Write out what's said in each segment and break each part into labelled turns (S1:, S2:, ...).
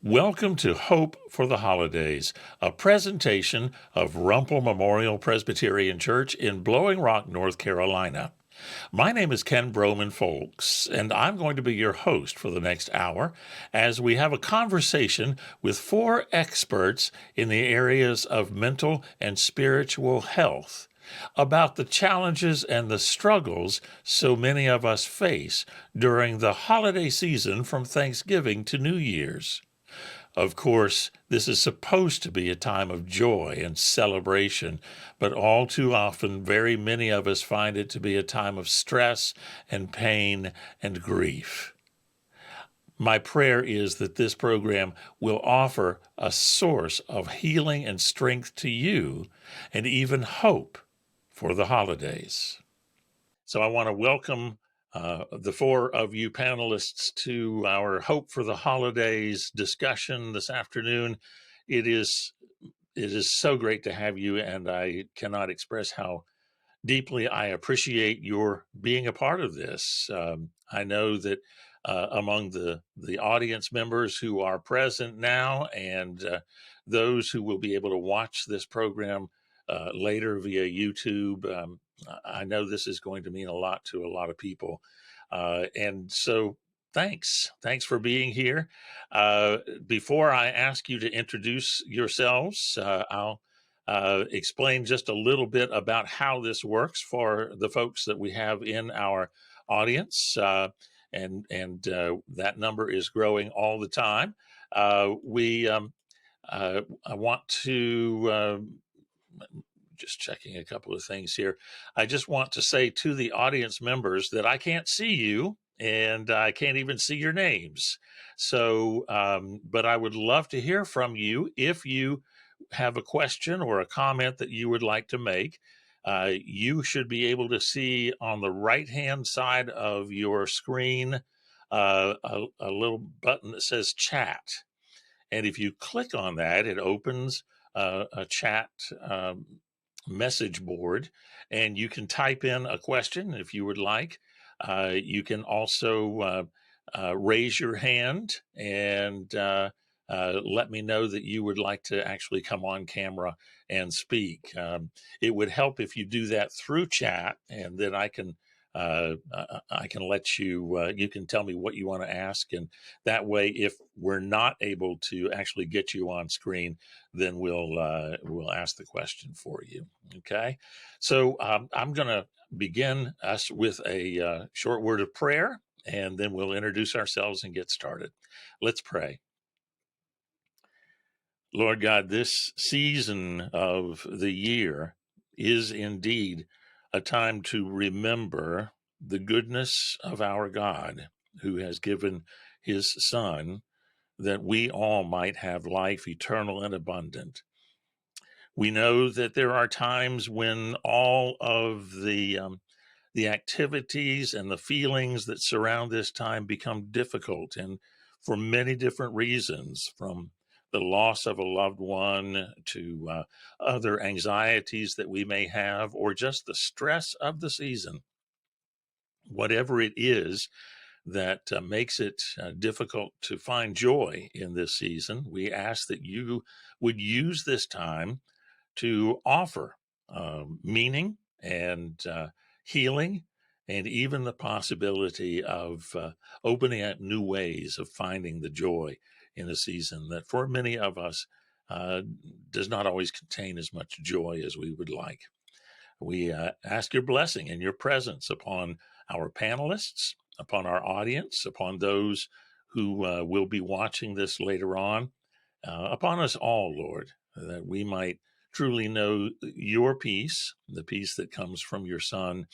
S1: Welcome to Hope for the Holidays, a presentation of Rumpel Memorial Presbyterian Church in Blowing Rock, North Carolina. My name is Ken Broman-Fulks, and I'm going to be your host for the next hour as we have a conversation with four experts in the areas of mental and spiritual health about the challenges and the struggles so many of us face during the holiday season from Thanksgiving to New Year's. Of course, this is supposed to be a time of joy and celebration, but all too often, very many of us find it to be a time of stress and pain and grief. My prayer is that this program will offer a source of healing and strength to you and even hope for the holidays. So I want to welcome the four of you panelists to our Hope for the Holidays discussion this afternoon. It is so great to have you, and I cannot express how deeply I appreciate your being a part of this. I know that among the audience members who are present now and those who will be able to watch this program later via YouTube, I know this is going to mean a lot to a lot of people. And so thanks for being here. Before I ask you to introduce yourselves, I'll explain just a little bit about how this works for the folks that we have in our audience. And that number is growing all the time. I want to just checking a couple of things here. I just want to say to the audience members that I can't see you and I can't even see your names. So, but I would love to hear from you if you have a question or a comment that you would like to make. You should be able to see on the right-hand side of your screen a little button that says chat. And if you click on that, it opens a chat message board, and you can type in a question if you would like. You can also raise your hand and let me know that you would like to actually come on camera and speak. It would help if you do that through chat, and then I can let you, you can tell me what you want to ask. And that way, if we're not able to actually get you on screen, then we'll ask the question for you. Okay. So I'm going to begin us with a short word of prayer, and then we'll introduce ourselves and get started. Let's pray. Lord God, this season of the year is indeed a time to remember the goodness of our God, who has given his Son that we all might have life eternal and abundant. We know that there are times when all of the activities and the feelings that surround this time become difficult, and for many different reasons, from the loss of a loved one to other anxieties that we may have, or just the stress of the season. Whatever it is that makes it difficult to find joy in this season, we ask that you would use this time to offer meaning and healing, and even the possibility of opening up new ways of finding the joy in a season that for many of us does not always contain as much joy as we would like. We ask your blessing and your presence upon our panelists, upon our audience, upon those who will be watching this later on, upon us all, Lord, that we might truly know your peace, the peace that comes from your Son,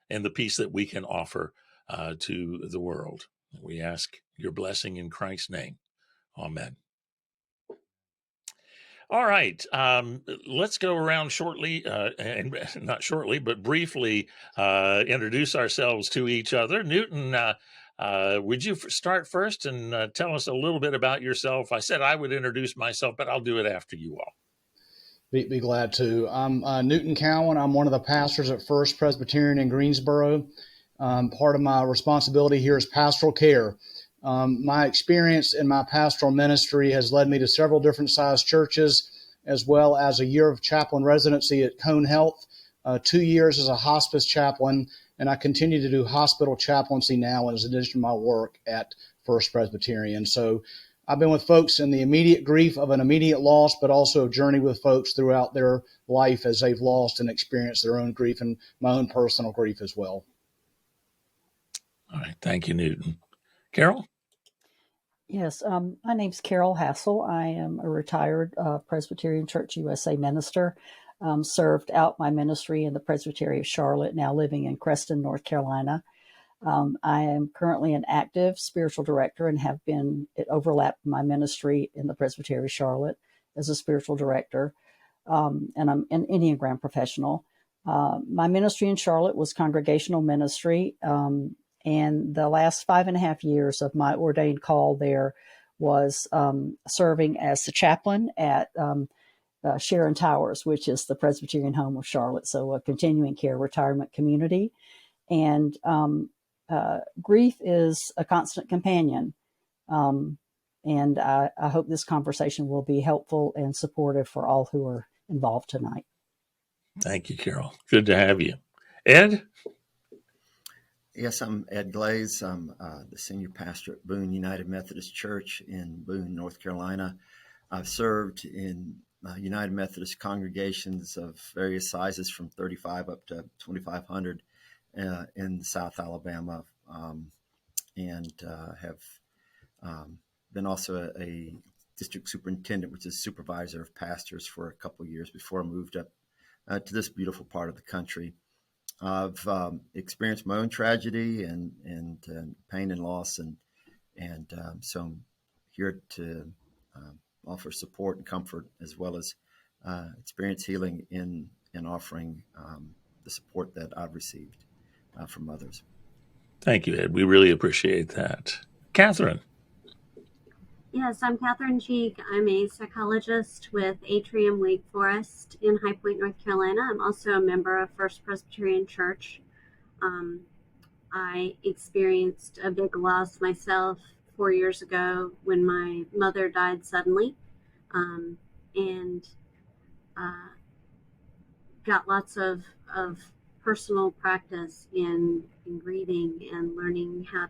S1: and the peace that we can offer to the world. We ask your blessing in Christ's name. Amen. All right, let's go around shortly, and not shortly, but briefly introduce ourselves to each other. Newton, would you start first and tell us a little bit about yourself? I said I would introduce myself, but I'll do it after you all.
S2: Be glad to. I'm Newton Cowan. I'm one of the pastors at First Presbyterian in Greensboro. Part of my responsibility here is pastoral care. My experience in my pastoral ministry has led me to several different sized churches, as well as a year of chaplain residency at Cone Health, 2 years as a hospice chaplain, and I continue to do hospital chaplaincy now as addition to my work at First Presbyterian. So I've been with folks in the immediate grief of an immediate loss, but also a journey with folks throughout their life as they've lost and experienced their own grief and my own personal grief as well.
S1: All right. Thank you, Newton. Carol?
S3: Yes, my name's Carol Hassel. I am a retired Presbyterian Church USA minister. Served out my ministry in the Presbytery of Charlotte, now living in Creston, North Carolina. I am currently an active spiritual director and have been, it overlapped my ministry in the Presbytery of Charlotte as a spiritual director. And I'm an Enneagram professional. My ministry in Charlotte was congregational ministry. And the last 5.5 years of my ordained call there was serving as the chaplain at Sharon Towers, which is the Presbyterian home of Charlotte, so a continuing care retirement community. And grief is a constant companion. And I hope this conversation will be helpful and supportive for all who are involved tonight.
S1: Thank you, Carol. Good to have you. Ed?
S4: Yes, I'm Ed Glaze. I'm the senior pastor at Boone United Methodist Church in Boone, North Carolina. I've served in United Methodist congregations of various sizes from 35 up to 2,500 in South Alabama, and have been also a district superintendent, which is supervisor of pastors, for a couple of years before I moved up to this beautiful part of the country. I've experienced my own tragedy and pain and loss, and so I'm here to offer support and comfort, as well as experience healing in offering the support that I've received from others.
S1: Thank you, Ed. We really appreciate that. Catherine?
S5: Yes, I'm Catherine Cheek. I'm a psychologist with Atrium Wake Forest in High Point, North Carolina. I'm also a member of First Presbyterian Church. I experienced a big loss myself 4 years ago when my mother died suddenly, and got lots of personal practice in grieving and learning how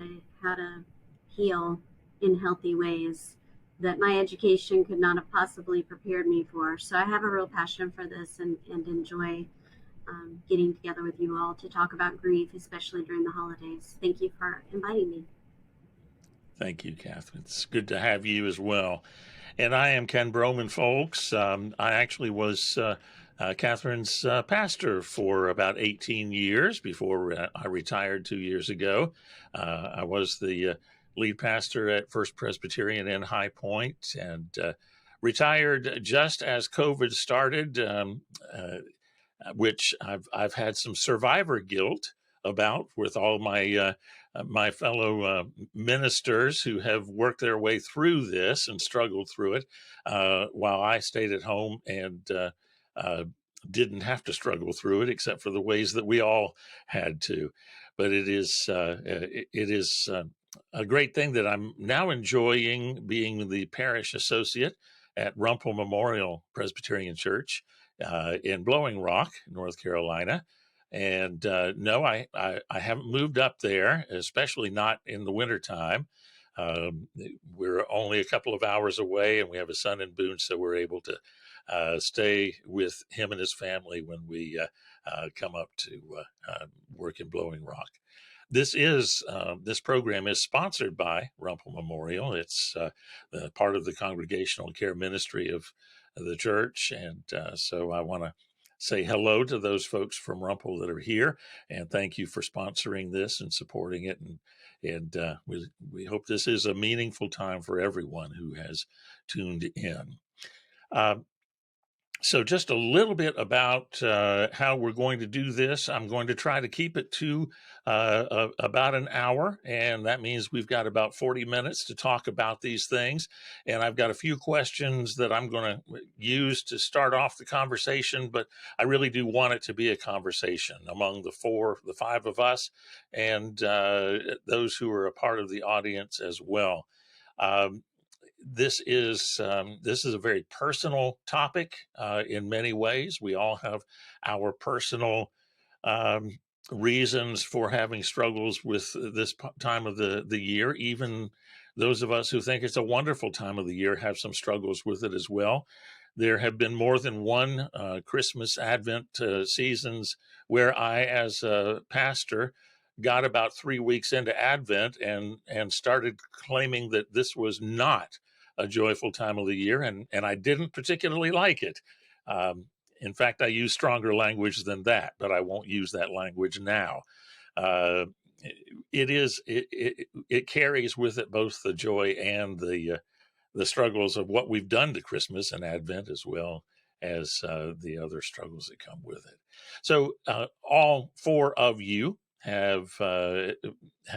S5: to heal in healthy ways that my education could not have possibly prepared me for. So I have a real passion for this and enjoy getting together with you all to talk about grief, especially during the holidays. Thank you for inviting me.
S1: Thank you, Catherine. It's good to have you as well. And I am Ken Broman-Fulks. I actually was Catherine's pastor for about 18 years before I retired 2 years ago. I was the lead pastor at First Presbyterian in High Point, and retired just as COVID started, which I've had some survivor guilt about with all my my fellow ministers who have worked their way through this and struggled through it, while I stayed at home and didn't have to struggle through it, except for the ways that we all had to. But it is a great thing that I'm now enjoying being the parish associate at Rumpel Memorial Presbyterian Church in Blowing Rock, North Carolina. And no, I haven't moved up there, especially not in the wintertime. We're only a couple of hours away, and we have a son in Boone, so we're able to stay with him and his family when we come up to work in Blowing Rock. This program is sponsored by Rumpel Memorial. It's part of the congregational care ministry of the church, and so I want to say hello to those folks from Rumpel that are here, and thank you for sponsoring this and supporting it. And we hope this is a meaningful time for everyone who has tuned in. So just a little bit about how we're going to do this. I'm going to try to keep it to about an hour, and that means we've got about 40 minutes to talk about these things. And I've got a few questions that I'm going to use to start off the conversation, but I really do want it to be a conversation among the five of us, and those who are a part of the audience as well. Um, this is a very personal topic in many ways. We all have our personal um, reasons for having struggles with this time of the year. Even those of us who think it's a wonderful time of the year have some struggles with it as well. There have been more than one Christmas Advent seasons where I, as a pastor, got about 3 weeks into Advent and started claiming that this was not a joyful time of the year, and I didn't particularly like it. Um, in fact, I use stronger language than that, but I won't use that language now. Uh, it carries with it both the joy and the struggles of what we've done to Christmas and Advent, as well as the other struggles that come with it. So all four of you have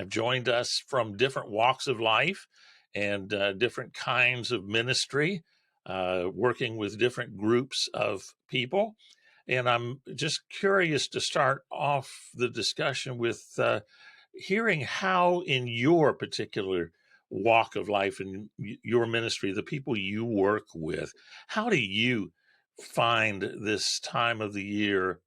S1: joined us from different walks of life and different kinds of ministry, working with different groups of people. And I'm just curious to start off the discussion with hearing how, in your particular walk of life and your ministry, the people you work with, how do you find this time of the year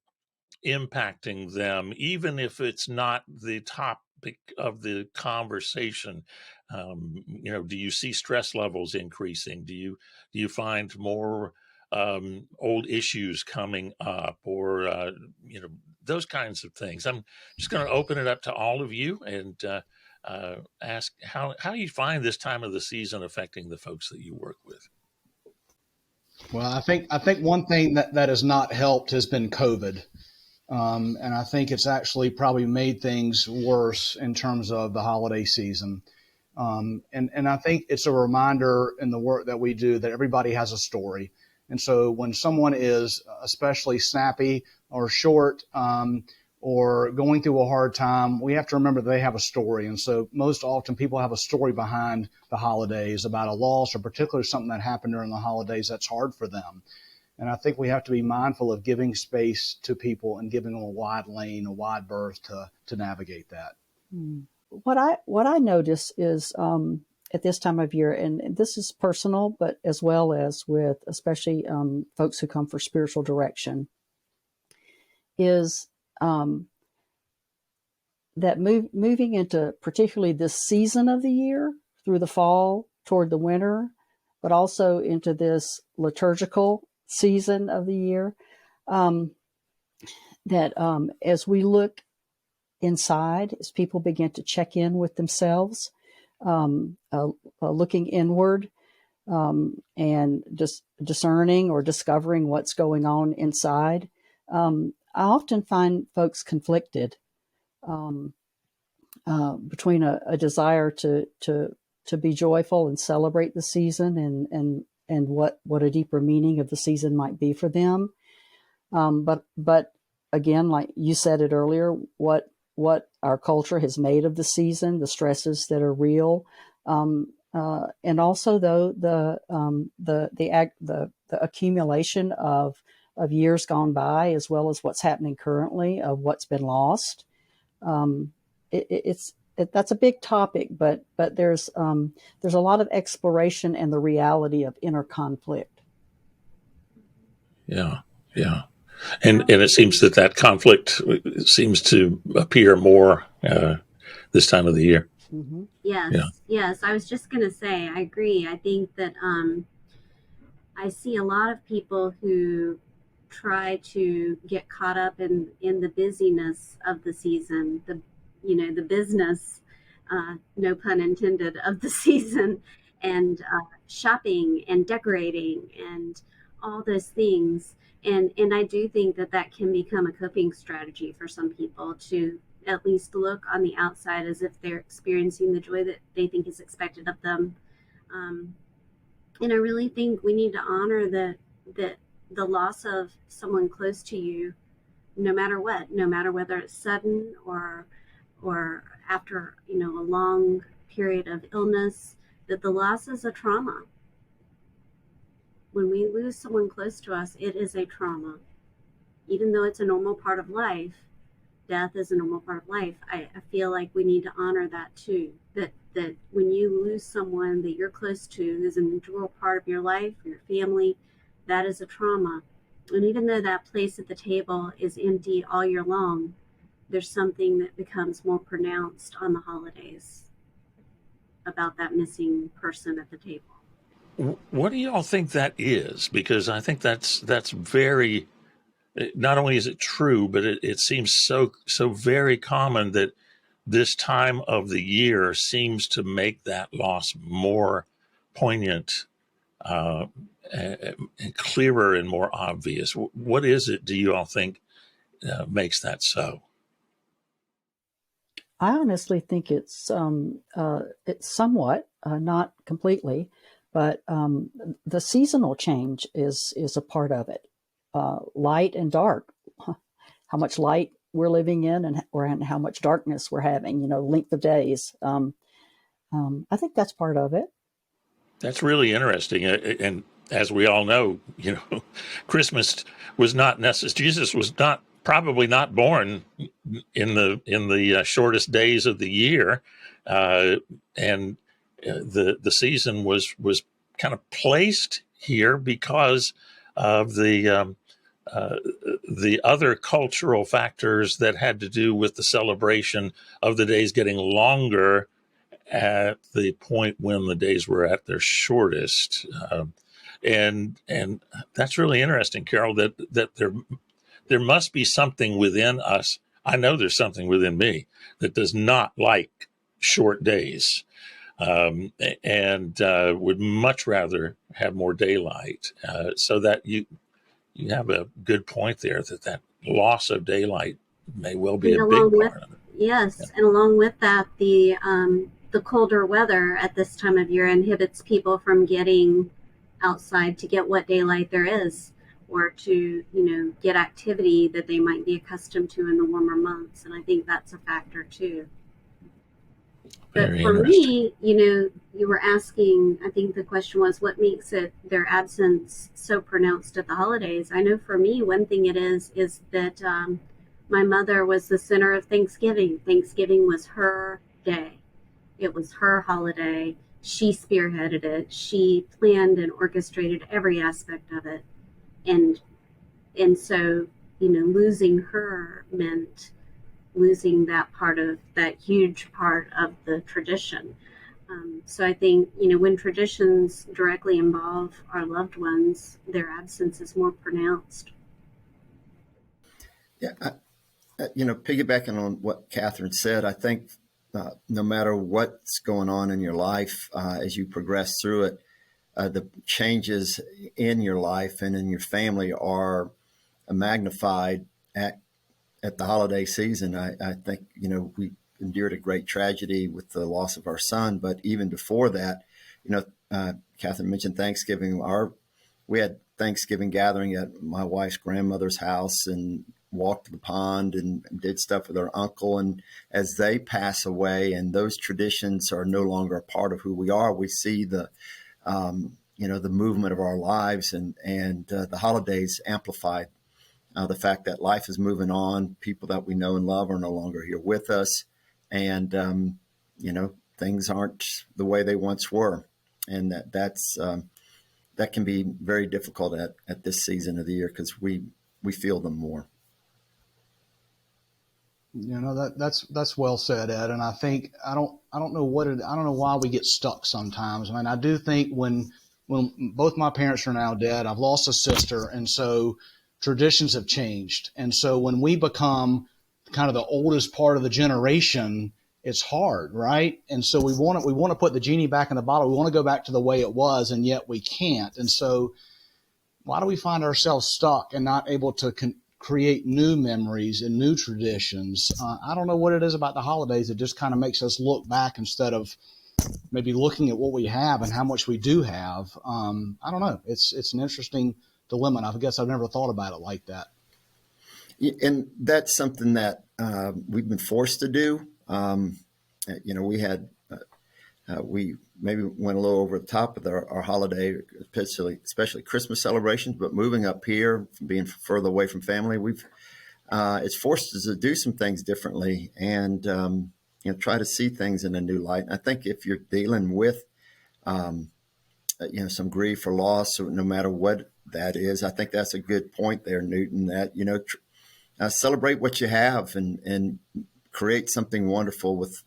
S1: impacting them, even if it's not the topic of the conversation? Do you see stress levels increasing? Do you find more old issues coming up, or those kinds of things? I'm just going to open it up to all of you and ask how you find this time of the season affecting the folks that you work with.
S2: Well, I think one thing that has not helped has been COVID. And I think it's actually probably made things worse in terms of the holiday season. And I think it's a reminder in the work that we do that everybody has a story. And so when someone is especially snappy or short, or going through a hard time, we have to remember they have a story. And so most often people have a story behind the holidays about a loss, or particularly something that happened during the holidays that's hard for them. And I think we have to be mindful of giving space to people and giving them a wide lane, a wide berth to navigate that.
S3: What I notice is at this time of year, and this is personal, but as well as with especially folks who come for spiritual direction, is that moving into particularly this season of the year, through the fall toward the winter, but also into this liturgical season of the year, that as we look inside, as people begin to check in with themselves, looking inward, and just discerning or discovering what's going on inside, I often find folks conflicted between a desire to be joyful and celebrate the season, and what a deeper meaning of the season might be for them. But again, like you said it earlier, what our culture has made of the season, the stresses that are real, and also though the accumulation of years gone by, as well as what's happening currently, of what's been lost. That's a big topic, but there's a lot of exploration and the reality of inner conflict.
S1: Yeah. And it seems that conflict seems to appear more this time of the year.
S3: Mm-hmm.
S5: Yes. I was just going to say, I agree. I think that I see a lot of people who try to get caught up in the busyness of the season, the business, no pun intended, of the season, and shopping and decorating and all those things. And I do think that can become a coping strategy for some people, to at least look on the outside as if they're experiencing the joy that they think is expected of them. And I really think we need to honor that the loss of someone close to you, no matter what, no matter whether it's sudden or after, you know, a long period of illness, that the loss is a trauma. When we lose someone close to us, it is a trauma. Even though it's a normal part of life, death is a normal part of life. I feel like we need to honor that too. That when you lose someone that you're close to, who's an integral part of your life, your family, that is a trauma. And even though that place at the table is empty all year long, there's something that becomes more pronounced on the holidays about that missing person at the table.
S1: What do y'all think that is? Because I think that's very, not only is it true, but it seems so very common that this time of the year seems to make that loss more poignant, and clearer and more obvious. What is it, do you all think, makes that so?
S3: I honestly think it's somewhat, not completely, but the seasonal change is a part of it. Light and dark, how much light we're living in, and how much darkness we're having. You know, length of days. I think that's part of it.
S1: That's really interesting. And as we all know, you know, Christmas was not necessary. Jesus was probably not born in the shortest days of the year, and the season was kind of placed here because of the other cultural factors that had to do with the celebration of the days getting longer at the point when the days were at their shortest. And that's really interesting, Carol, that there must be something within us. I know there's something within me that does not like short days, and would much rather have more daylight. So that you have a good point there, that loss of daylight may well be a big part of it.
S5: Yes, yeah. And along with that, the colder weather at this time of year inhibits people from getting outside to get what daylight there is, or to, you know, get activity that they might be accustomed to in the warmer months. And I think that's a factor too. But for me, you know, you were asking, I think the question was, what makes their absence so pronounced at the holidays? I know for me, one thing it is that my mother was the center of Thanksgiving. Thanksgiving was her day. It was her holiday. She spearheaded it. She planned and orchestrated every aspect of it. And so, you know, losing her meant losing that huge part of the tradition. So I think, you know, when traditions directly involve our loved ones, their absence is more pronounced.
S4: Yeah, you know, piggybacking on what Catherine said, I think no matter what's going on in your life, as you progress through it, the changes in your life and in your family are magnified at the holiday season. I think, you know, we endured a great tragedy with the loss of our son, but even before that, you know, Catherine mentioned Thanksgiving. We had Thanksgiving gathering at my wife's grandmother's house and walked the pond and did stuff with her uncle. And as they pass away and those traditions are no longer a part of who we are, we see the, you know, the movement of our lives, and the holidays amplified the fact that life is moving on. People that we know and love are no longer here with us. And, you know, things aren't the way they once were. And that can be very difficult at this season of the year, because we feel them more.
S2: You know, that's well said, Ed. And I think I don't know why we get stuck sometimes. I mean, I do think when both my parents are now dead, I've lost a sister, and so traditions have changed. And so when we become kind of the oldest part of the generation, it's hard, right? And so we want to put the genie back in the bottle. We want to go back to the way it was, and yet we can't. And so why do we find ourselves stuck and not able to create new memories and new traditions? I don't know what it is about the holidays. It just kind of makes us look back instead of maybe looking at what we have and how much we do have. I don't know. It's an interesting dilemma. And I guess I've never thought about it like that.
S4: And that's something that we've been forced to do. We had we maybe went a little over the top with our holiday, especially Christmas celebrations. But moving up here, being further away from family, it's forced us to do some things differently and try to see things in a new light. And I think if you're dealing with some grief or loss, or no matter what that is, I think that's a good point there, Newton. That celebrate what you have and create something wonderful with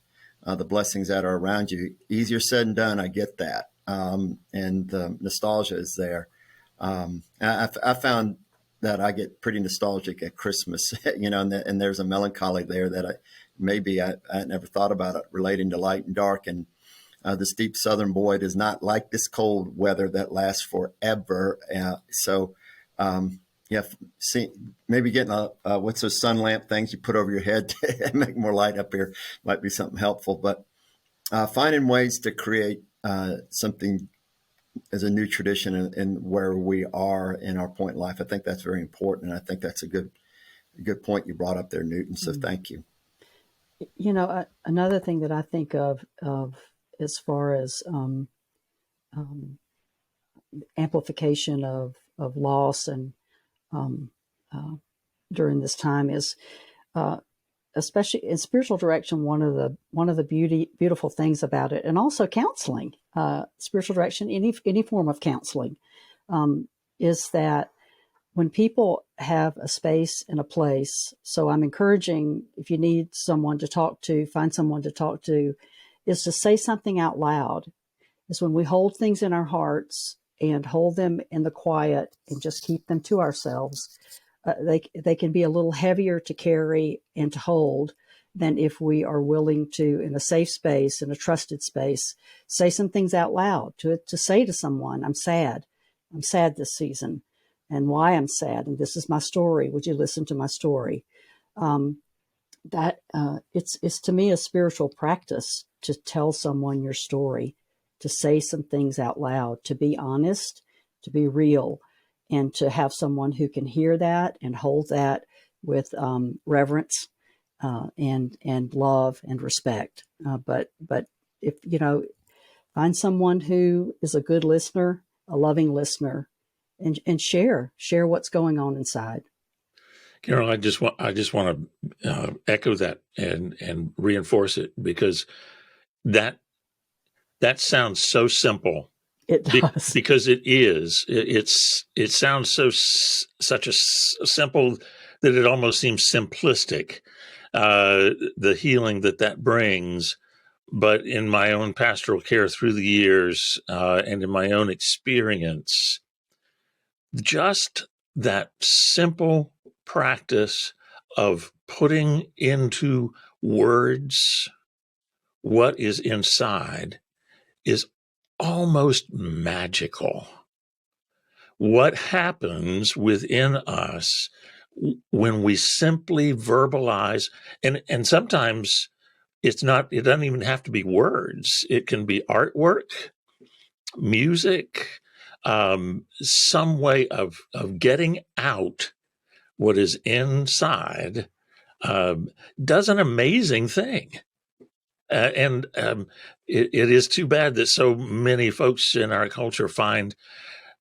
S4: the blessings that are around you. Easier said than done. I get that. And the nostalgia is there. I found that I get pretty nostalgic at Christmas, and there's a melancholy there that I never thought about it relating to light and dark. And this deep Southern boy does not like this cold weather that lasts forever. Maybe getting what's those sun lamp things you put over your head to make more light up here might be something helpful. But finding ways to create something as a new tradition in where we are in our point in life, I think that's very important. And I think that's a good point you brought up there, Newton. So thank you.
S3: Another thing that I think of as far as amplification of loss and during this time is, especially in spiritual direction, one of the beautiful things about it, and also counseling, spiritual direction, any form of counseling, is that when people have a space and a place. So I'm encouraging, if you need someone to talk to, find someone to talk to, is to say something out loud. Is when we hold things in our hearts and hold them in the quiet and just keep them to ourselves, they can be a little heavier to carry and to hold than if we are willing to, in a safe space, in a trusted space, say some things out loud, to say to someone, I'm sad this season, and why I'm sad, and this is my story. Would you listen to my story? It's to me a spiritual practice to tell someone your story, to say some things out loud, to be honest, to be real, and to have someone who can hear that and hold that with reverence and love and respect. But if find someone who is a good listener, a loving listener, and share what's going on inside.
S1: Carol, I just want to echo that and reinforce it, because that sounds so simple.
S3: It does,
S1: because it is. It sounds such a simple that it almost seems simplistic. The healing that brings, but in my own pastoral care through the years, and in my own experience, just that simple practice of putting into words what is inside is almost magical. What happens within us when we simply verbalize, and sometimes it doesn't even have to be words. It can be artwork, music, some way of getting out what is inside, does an amazing thing. And it is too bad that so many folks in our culture find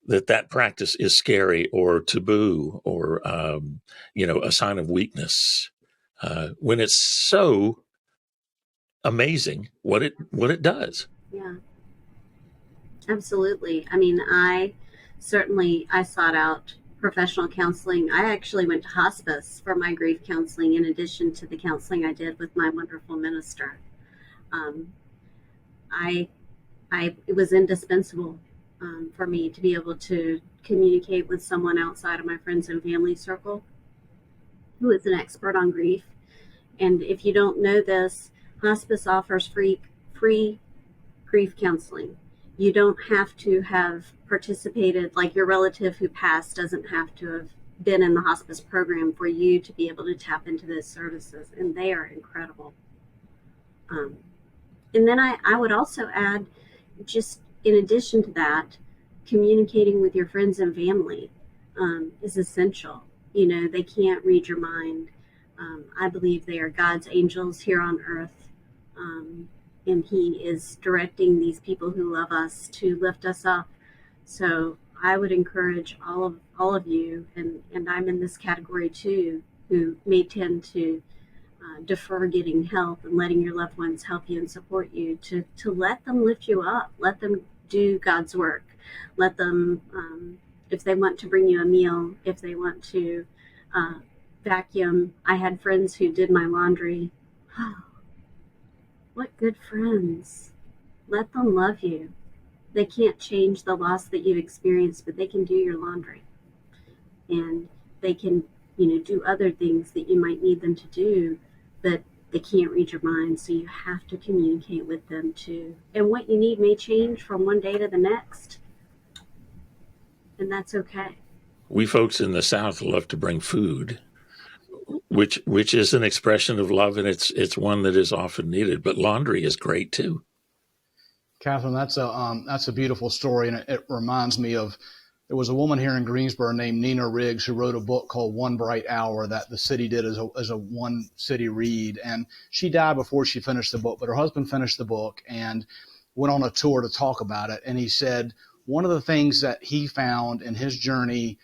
S1: that practice is scary or taboo or, a sign of weakness, when it's so amazing what it does.
S5: Yeah, absolutely. I mean, I sought out professional counseling. I actually went to hospice for my grief counseling, in addition to the counseling I did with my wonderful minister. It was indispensable for me to be able to communicate with someone outside of my friends and family circle who is an expert on grief. And if you don't know this, hospice offers free grief counseling. You don't have to have participated, like your relative who passed doesn't have to have been in the hospice program for you to be able to tap into those services, and they are incredible. And then I would also add, just in addition to that, communicating with your friends and family. is essential. They can't read your mind. I believe they are God's angels here on earth. And He is directing these people who love us to lift us up. So I would encourage all of you, and I'm in this category too, who may tend to defer getting help and letting your loved ones help you and support you, to let them lift you up, let them do God's work, let them, if they want to bring you a meal, if they want to vacuum. I had friends who did my laundry. What good friends. Let them love you. They can't change the loss that you've experienced, but they can do your laundry. And they can, do other things that you might need them to do, but they can't read your mind. So you have to communicate with them too. And what you need may change from one day to the next. And that's okay.
S1: We folks in the South love to bring food, which is an expression of love, and it's one that is often needed. But laundry is great too.
S2: Catherine, that's a beautiful story, and it reminds me of, there was a woman here in Greensboro named Nina Riggs who wrote a book called One Bright Hour that the city did as a one city read, and she died before she finished the book, but her husband finished the book and went on a tour to talk about it. And he said one of the things that he found in his journey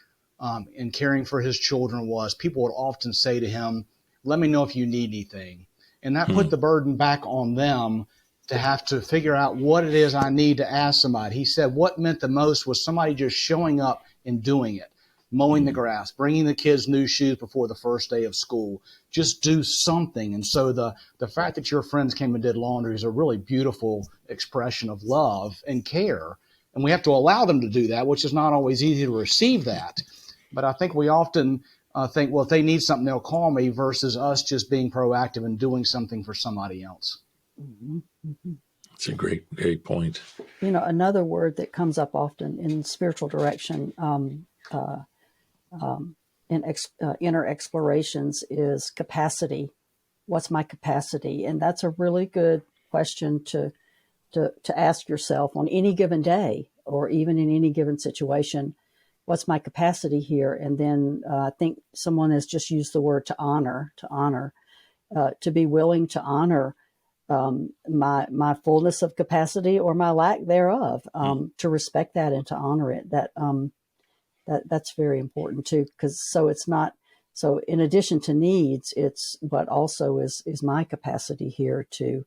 S2: in caring for his children was people would often say to him, "Let me know if you need anything," and that put the burden back on them to have to figure out what it is I need to ask somebody. He said what meant the most was somebody just showing up and doing it, mowing the grass, bringing the kids new shoes before the first day of school. Just do something. And so the fact that your friends came and did laundry is a really beautiful expression of love and care. And we have to allow them to do that, which is not always easy to receive that. But I think we often think, well, if they need something, they'll call me, versus us just being proactive and doing something for somebody else.
S3: Mm-hmm. Mm-hmm.
S1: It's a great point.
S3: Another word that comes up often in spiritual direction, inner explorations, is capacity. What's my capacity? And that's a really good question to ask yourself on any given day, or even in any given situation. What's my capacity here? And then I think someone has just used the word to honor, to be willing to honor my fullness of capacity or my lack thereof, to respect that and to honor it. That's very important too, because it's not, so in addition to needs, it's, but also is my capacity here to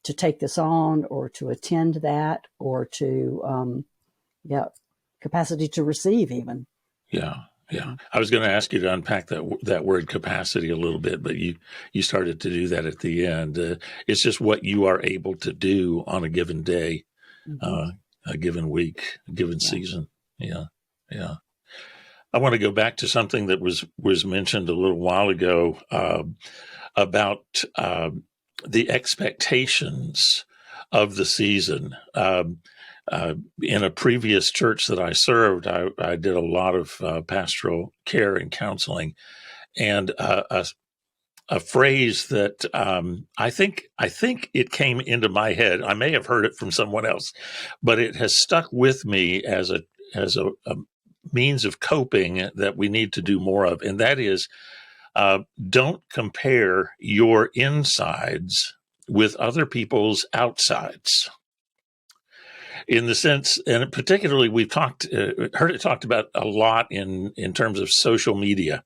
S3: take this on, or to attend that, or to, capacity to receive even.
S1: Yeah. I was going to ask you to unpack that word capacity a little bit, but you started to do that at the end. It's just what you are able to do on a given day, a given week, a given season. Yeah. I want to go back to something that was mentioned a little while ago about the expectations of the season. In a previous church that I served, I did a lot of pastoral care and counseling, and a phrase that I think it came into my head. I may have heard it from someone else, but it has stuck with me as a means of coping that we need to do more of, and that is, don't compare your insides with other people's outsides. In the sense, and particularly we've heard it talked about a lot in terms of social media,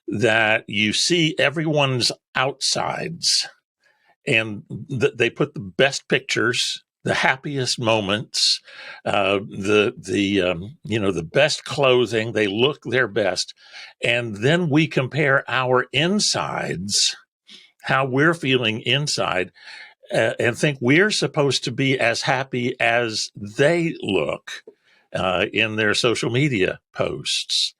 S1: that you see everyone's outsides and they put the best pictures, the happiest moments, the best clothing, they look their best. And then we compare our insides, how we're feeling inside, and think we're supposed to be as happy as they look in their social media posts.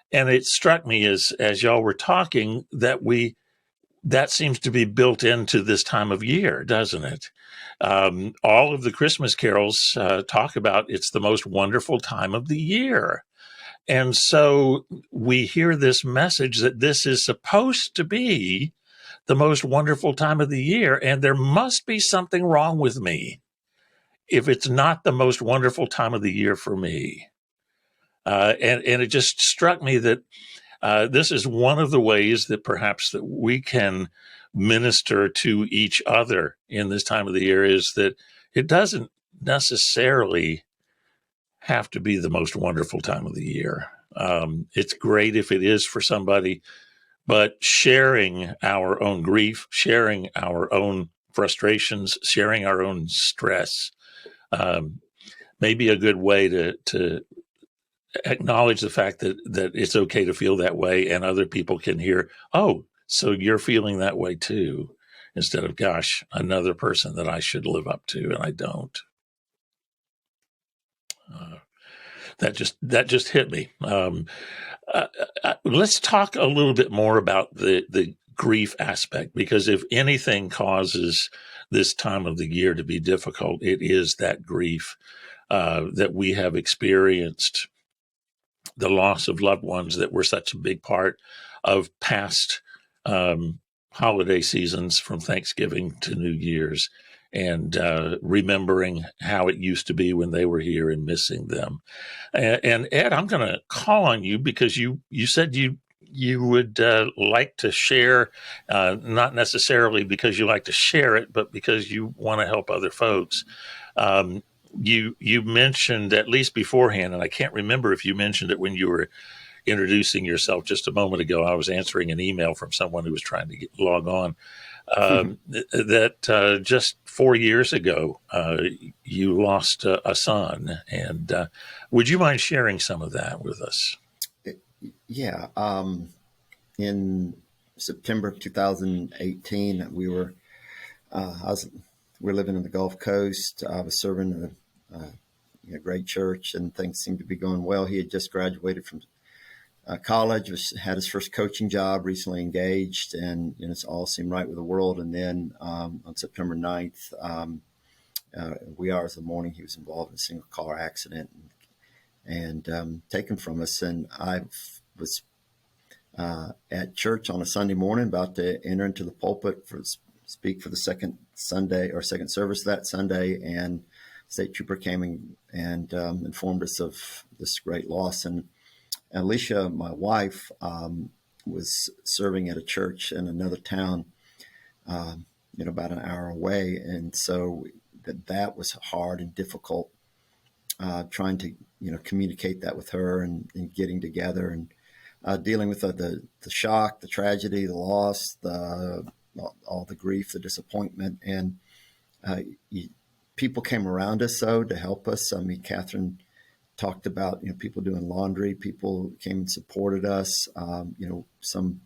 S1: And it struck me as y'all were talking that seems to be built into this time of year, doesn't it? All of the Christmas carols talk about it's the most wonderful time of the year. And so we hear this message that this is supposed to be the most wonderful time of the year, and there must be something wrong with me if it's not the most wonderful time of the year for me. And it just struck me that this is one of the ways that perhaps that we can minister to each other in this time of the year, is that it doesn't necessarily have to be the most wonderful time of the year. It's great if it is for somebody, but sharing our own grief, sharing our own frustrations, sharing our own stress, may be a good way to acknowledge the fact that it's okay to feel that way, and other people can hear, oh, so you're feeling that way too, instead of, gosh, another person that I should live up to and I don't. That just hit me. Let's talk a little bit more about the grief aspect, because if anything causes this time of the year to be difficult, it is that grief that we have experienced, the loss of loved ones that were such a big part of past holiday seasons, from Thanksgiving to New Year's, and remembering how it used to be when they were here and missing them. And Ed, I'm going to call on you because you said you would like to share, not necessarily because you like to share it, but because you want to help other folks. You mentioned, at least beforehand, and I can't remember if you mentioned it when you were introducing yourself just a moment ago. I was answering an email from someone who was trying to log on. That just 4 years ago, you lost a son. And would you mind sharing some of that with us?
S4: Yeah. In September of 2018, we were living in the Gulf Coast. I was serving a great church, and things seemed to be going well. He had just graduated from college, had his first coaching job, recently engaged, and it all seemed right with the world. And then on September 9th, wee hours of the morning, he was involved in a single car accident and taken from us. And I was at church on a Sunday morning, about to enter into the pulpit for speak for the second Sunday or second service that Sunday, and state trooper came and informed us of this great loss. And Alicia, my wife, was serving at a church in another town, about an hour away. And so that was hard and difficult, trying to, communicate that with her and getting together and dealing with the shock, the tragedy, the loss, all the grief, the disappointment. And people came around us, though, to help us. I mean, Catherine talked about, people doing laundry. People came and supported us. Some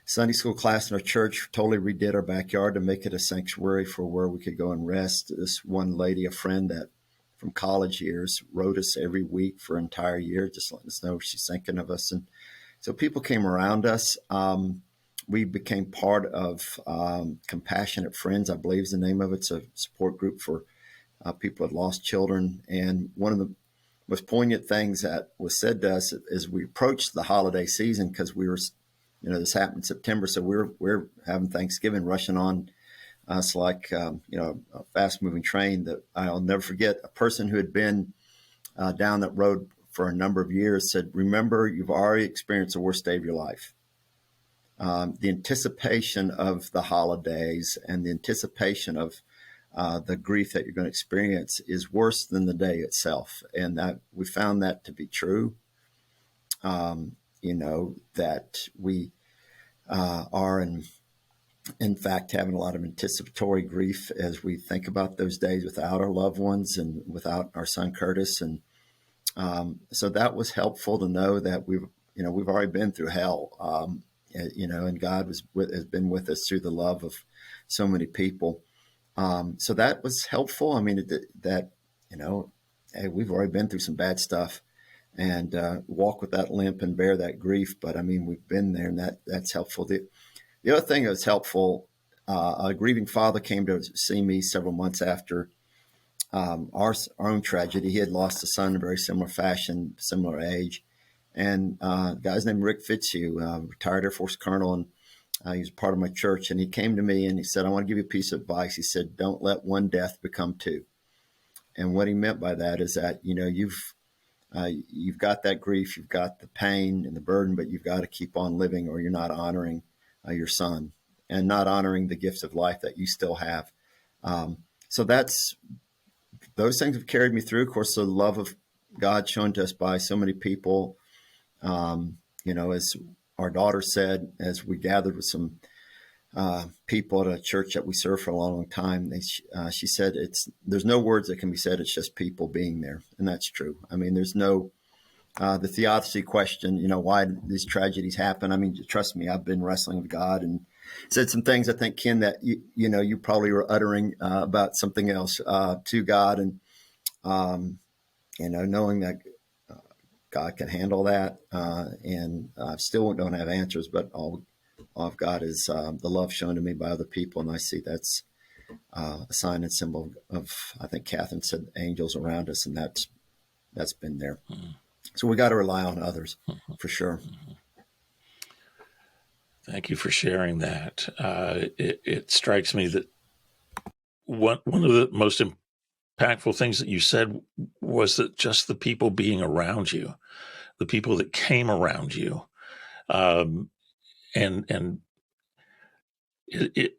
S4: Sunday school class in our church totally redid our backyard to make it a sanctuary for where we could go and rest. This one lady, a friend that from college years, wrote us every week for an entire year, just letting us know she's thinking of us. And so people came around us. We became part of Compassionate Friends, I believe is the name of it. It's a support group for people who had lost children. And one of the most poignant things that was said to us as we approached the holiday season, because we were, this happened in September, so we're having Thanksgiving rushing on us like, a fast-moving train. That I'll never forget. A person who had been down that road for a number of years said, "Remember, you've already experienced the worst day of your life." The anticipation of the holidays and the anticipation of the grief that you're going to experience is worse than the day itself. And that we found that to be true. That we are in fact having a lot of anticipatory grief as we think about those days without our loved ones and without our son Curtis. And so that was helpful to know that we've already been through hell. And God has been with us through the love of so many people. So that was helpful. I mean, hey, we've already been through some bad stuff, and walk with that limp and bear that grief. But I mean, we've been there, and that's helpful. The other thing that was helpful, a grieving father came to see me several months after our own tragedy. He had lost a son in a very similar fashion, similar age. And a guy's named Rick Fitzhugh, retired Air Force colonel, and he was part of my church. And he came to me and he said, "I want to give you a piece of advice." He said, "Don't let one death become two." And what he meant by that is that, you've You've got that grief, you've got the pain and the burden, but you've got to keep on living, or you're not honoring your son and not honoring the gifts of life that you still have. So those things have carried me through. Of course, the love of God shown to us by so many people. As our daughter said, as we gathered with some people at a church that we served for a long, long time, she said, there's no words that can be said. It's just people being there. And that's true. I mean, there's no, the theodicy question, why these tragedies happen. I mean, trust me, I've been wrestling with God and said some things, I think, Ken, that, you probably were uttering about something else to God. And, knowing that God can handle that. And I still don't have answers, but all I've got is the love shown to me by other people. And I see that's a sign and symbol of, I think Catherine said, angels around us. And that's been there. Mm-hmm. So we got to rely on others for sure. Mm-hmm.
S1: Thank you for sharing that. It strikes me that one of the most impactful things that you said was that just the people being around you, the people that came around you, and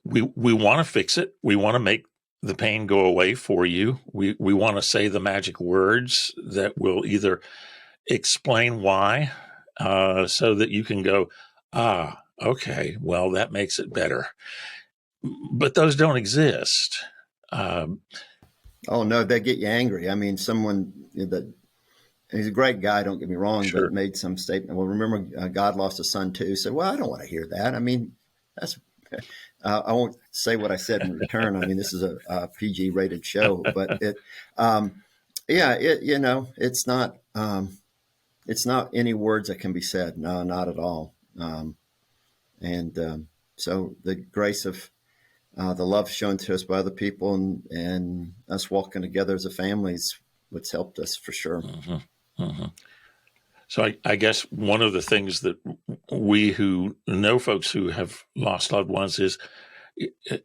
S1: we want to fix it. We want to make the pain go away for you. We want to say the magic words that will either explain why, so that you can go, okay, well, that makes it better. But those don't exist.
S4: Oh no, they get you angry. I mean, someone that he's a great guy, don't get me wrong, sure, but made some statement. Well, remember, God lost a son too. So, well, I don't want to hear that. I mean, that's. I won't say what I said in return. I mean, this is a PG rated show, but it's not any words that can be said. No, not at all. So the grace of the love shown to us by other people and us walking together as a family is what's helped us for sure.
S1: Mm-hmm. Mm-hmm. So I guess one of the things that we who know folks who have lost loved ones is,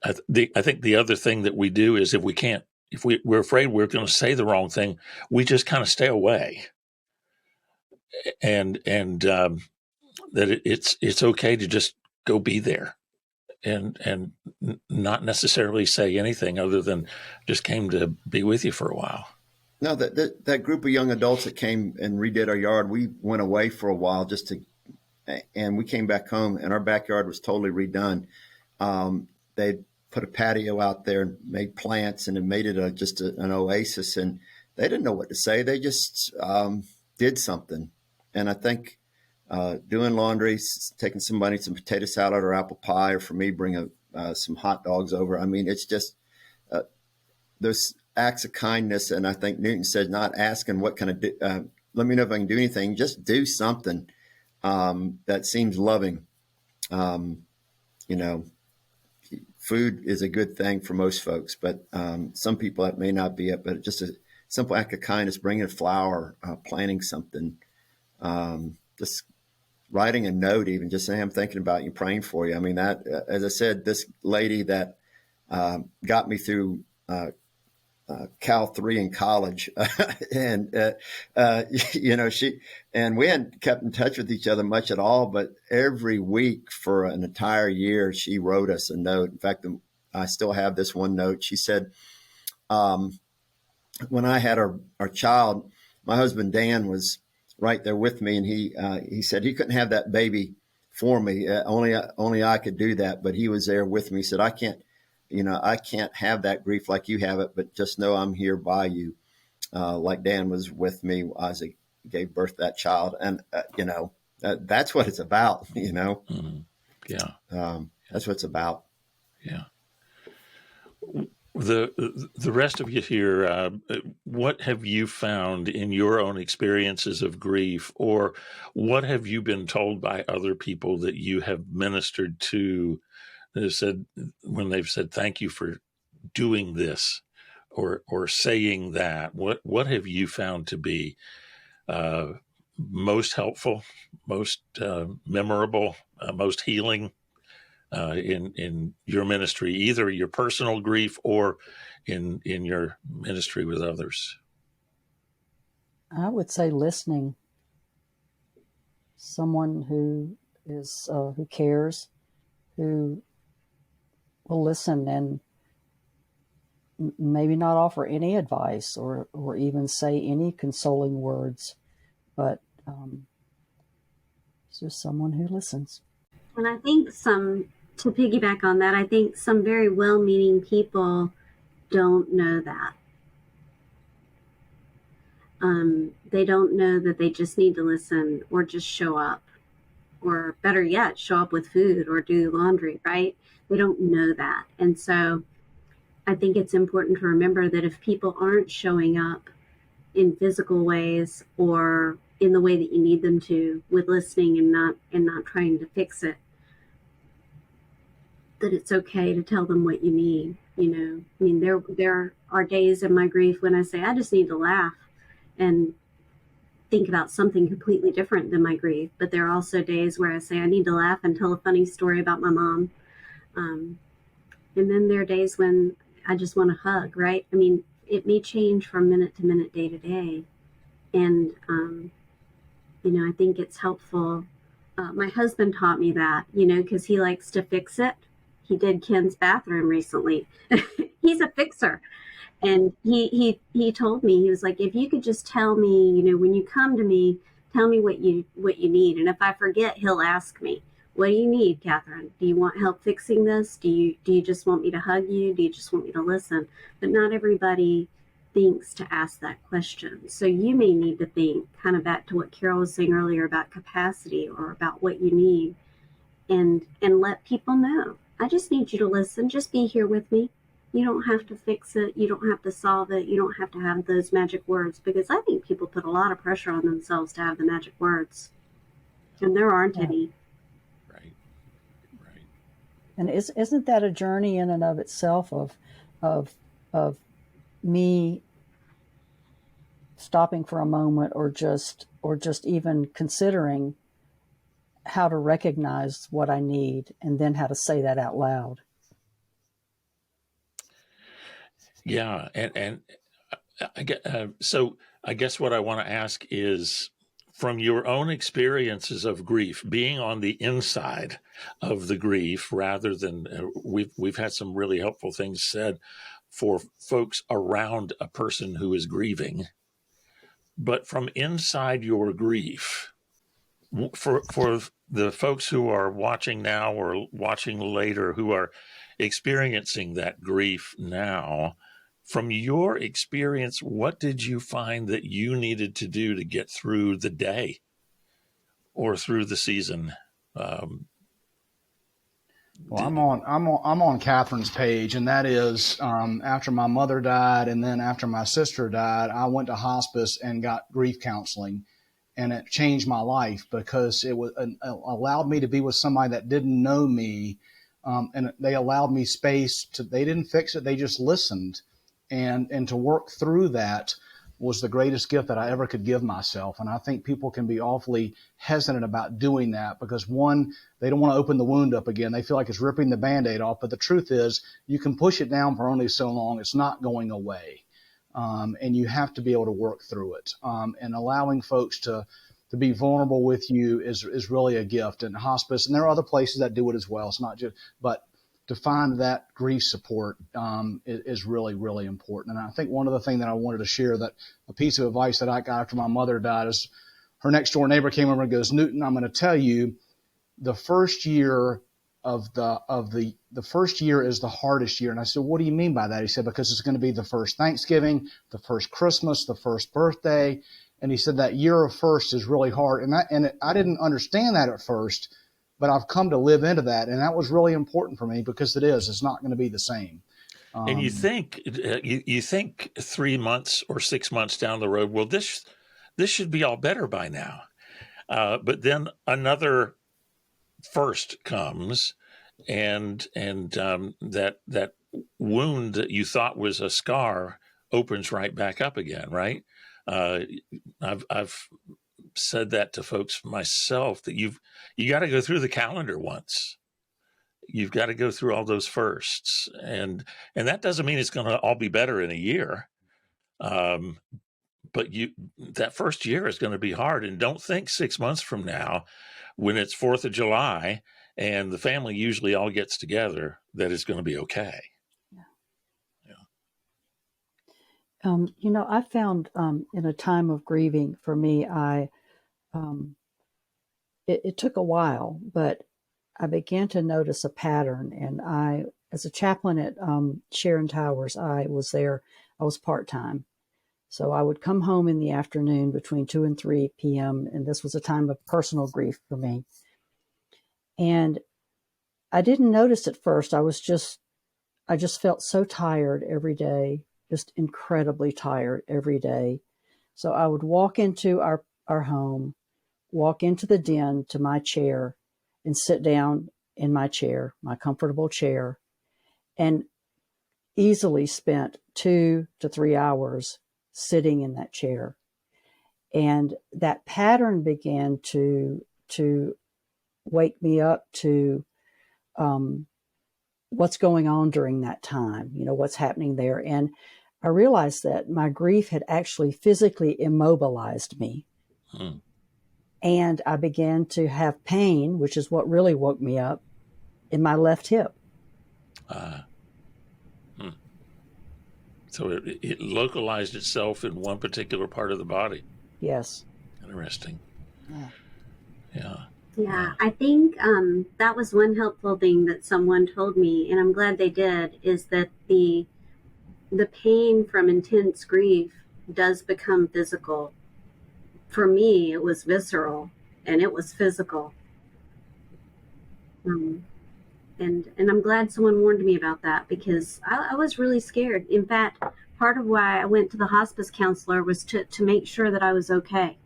S1: I think the other thing that we do is if we're afraid we're going to say the wrong thing, we just kind of stay away, and that it's okay to just go be there, and not necessarily say anything other than just came to be with you for a while.
S4: No, that group of young adults that came and redid our yard, we went away for a while and we came back home and our backyard was totally redone. They put a patio out there and made plants and it made it an oasis, and they didn't know what to say. They just did something. And I think doing laundry, taking somebody some potato salad or apple pie, or for me, bring some hot dogs over. I mean, it's just those acts of kindness. And I think Newton said, not asking what can I do, let me know if I can do anything, just do something that seems loving. Food is a good thing for most folks, but some people that may not be it, but just a simple act of kindness, bringing a flower, planting something, just writing a note, even just saying, I'm thinking about you, praying for you. I mean, that, as I said, this lady that got me through Cal 3 in college, and we hadn't kept in touch with each other much at all, but every week for an entire year, she wrote us a note. In fact, I still have this one note. She said, when I had our child, my husband, Dan, was right there with me. And he said he couldn't have that baby for me. Only I could do that. But he was there with me. He said, I can't have that grief like you have it, but just know I'm here by you. Like Dan was with me as I gave birth to that child. And, that's what it's about,
S1: Mm-hmm. Yeah.
S4: That's what it's about.
S1: Yeah. The rest of you here, what have you found in your own experiences of grief, or what have you been told by other people that you have ministered to that have said, when they've said, thank you for doing this or saying that, what have you found to be most helpful, most memorable, most healing in your ministry, either your personal grief or in your ministry with others?
S3: I would say listening. Someone who is who cares, who will listen and maybe not offer any advice or even say any consoling words, but it's just someone who listens.
S5: And I think to piggyback on that, I think some very well-meaning people don't know that. They don't know that they just need to listen or just show up, or better yet, show up with food or do laundry, right? They don't know that. And so I think it's important to remember that if people aren't showing up in physical ways or in the way that you need them to, with listening and not trying to fix it, that it's okay to tell them what you need. You know, I mean, there are days in my grief when I say I just need to laugh and think about something completely different than my grief. But there are also days where I say I need to laugh and tell a funny story about my mom. And then there are days when I just want to hug, right? I mean, it may change from minute to minute, day to day. And, you know, I think it's helpful. My husband taught me that, you know, because he likes to fix it. He did Ken's bathroom recently. He's a fixer. And he told me, he was like, if you could just tell me, you know, when you come to me, tell me what you need. And if I forget, he'll ask me, what do you need, Catherine? Do you want help fixing this? Do you just want me to hug you? Do you just want me to listen? But not everybody thinks to ask that question. So you may need to think, kind of back to what Carol was saying earlier about capacity or about what you need, and let people know. I just need you to listen. Just be here with me. You don't have to fix it. You don't have to solve it. You don't have to have those magic words, because I think people put a lot of pressure on themselves to have the magic words, and there aren't any.
S1: Right.
S3: And isn't that a journey in and of itself of me stopping for a moment or just even considering how to recognize what I need and then how to say that out loud.
S1: Yeah, and so I guess what I want to ask is, from your own experiences of grief, being on the inside of the grief, rather than we've had some really helpful things said for folks around a person who is grieving, but from inside your grief, for the folks who are watching now or watching later who are experiencing that grief now, from your experience, what did you find that you needed to do to get through the day or through the season?
S2: Well, I'm on Catherine's page, and that is after my mother died, and then after my sister died, I went to hospice and got grief counseling, and it changed my life because it allowed me to be with somebody that didn't know me, and they allowed me space to. They didn't fix it; they just listened, and to work through that was the greatest gift that I ever could give myself. And I think people can be awfully hesitant about doing that because, one, they don't want to open the wound up again. They feel like it's ripping the Band-Aid off. But the truth is, you can push it down for only so long. It's not going away. And you have to be able to work through it. And allowing folks to be vulnerable with you is really a gift. And hospice, and there are other places that do it as well. It's not just, but to find that grief support is really, really important. And I think one of the things that I wanted to share, that a piece of advice that I got after my mother died, is her next door neighbor came over and goes, Newton, I'm going to tell you, the first year the first year is the hardest year. And I said, what do you mean by that? He said, because it's going to be the first Thanksgiving, the first Christmas, the first birthday. And he said that year of first is really hard. And I didn't understand that at first, but I've come to live into that. And that was really important for me because it's not going to be the same.
S1: And you think 3 months or 6 months down the road, well, this should be all better by now. But then another first comes, and that wound that you thought was a scar opens right back up again, right? I've said that to folks myself, that you got to go through the calendar once. You've got to go through all those firsts, and that doesn't mean it's going to all be better in a year. but that first year is going to be hard. And don't think 6 months from now, when it's 4th of July and the family usually all gets together, that it's going to be okay.
S3: I found in a time of grieving for me, it took a while, but I began to notice a pattern. And as a chaplain at Sharon Towers, I was part-time. So I would come home in the afternoon between 2 and 3 p.m. And this was a time of personal grief for me. And I didn't notice at first. I just felt so tired every day, just incredibly tired every day. So I would walk into our home, walk into the den to my chair and sit down in my chair, my comfortable chair, and easily spent 2 to 3 hours sitting in that chair. And that pattern began to wake me up to what's going on during that time, what's happening there. And I realized that my grief had actually physically immobilized me. And I began to have pain, which is what really woke me up, in my left hip.
S1: So it localized itself in one particular part of the body.
S3: Yes.
S1: Interesting. Yeah.
S5: Yeah, I think that was one helpful thing that someone told me, and I'm glad they did, is that the pain from intense grief does become physical. For me, it was visceral, and it was physical. And I'm glad someone warned me about that, because I was really scared. In fact, part of why I went to the hospice counselor was to make sure that I was okay.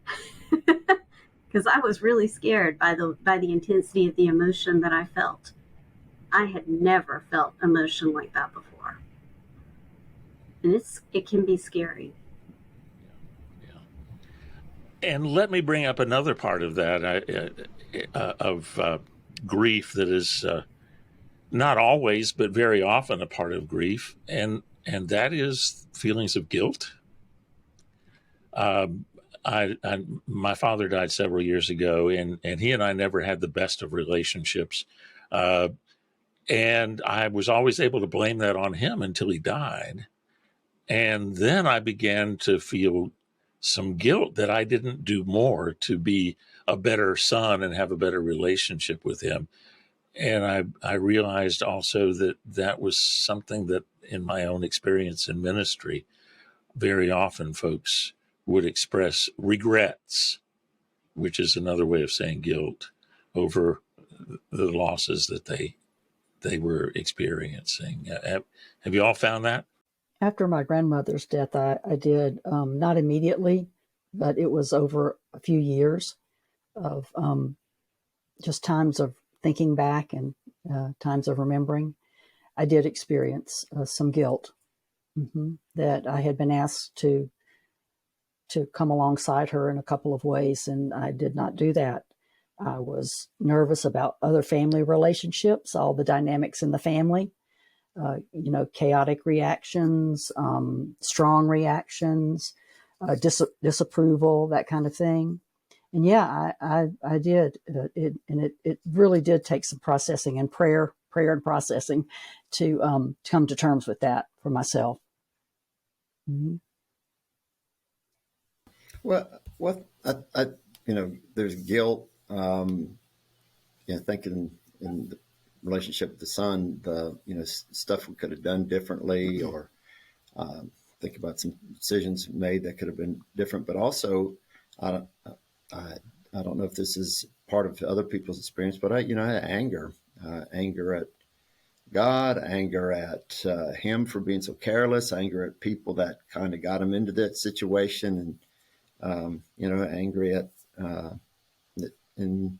S5: Because I was really scared by the intensity of the emotion that I felt. I had never felt emotion like that before. And it can be scary.
S1: And let me bring up another part of that, of grief that is not always, but very often a part of grief, and that is feelings of guilt. My father died several years ago, and he and I never had the best of relationships, and I was always able to blame that on him until he died, and then I began to feel some guilt that I didn't do more to be a better son and have a better relationship with him. And I realized also that was something that in my own experience in ministry, very often folks would express regrets, which is another way of saying guilt, over the losses that they were experiencing. Have you all found that?
S3: After my grandmother's death, I did, not immediately, but it was over a few years of just times of thinking back and times of remembering. I did experience some guilt that I had been asked to come alongside her in a couple of ways, and I did not do that. I was nervous about other family relationships, all the dynamics in the family, chaotic reactions, strong reactions, disapproval, that kind of thing. And yeah, I did. It really did take some processing and prayer and processing to come to terms with that for myself. Mm-hmm.
S4: Well, there's guilt. Thinking in the relationship with the son, stuff we could have done differently, or think about some decisions made that could have been different. But also, I don't know if this is part of other people's experience, but I had anger at God, anger at him for being so careless, anger at people that kind of got him into that situation, and angry at and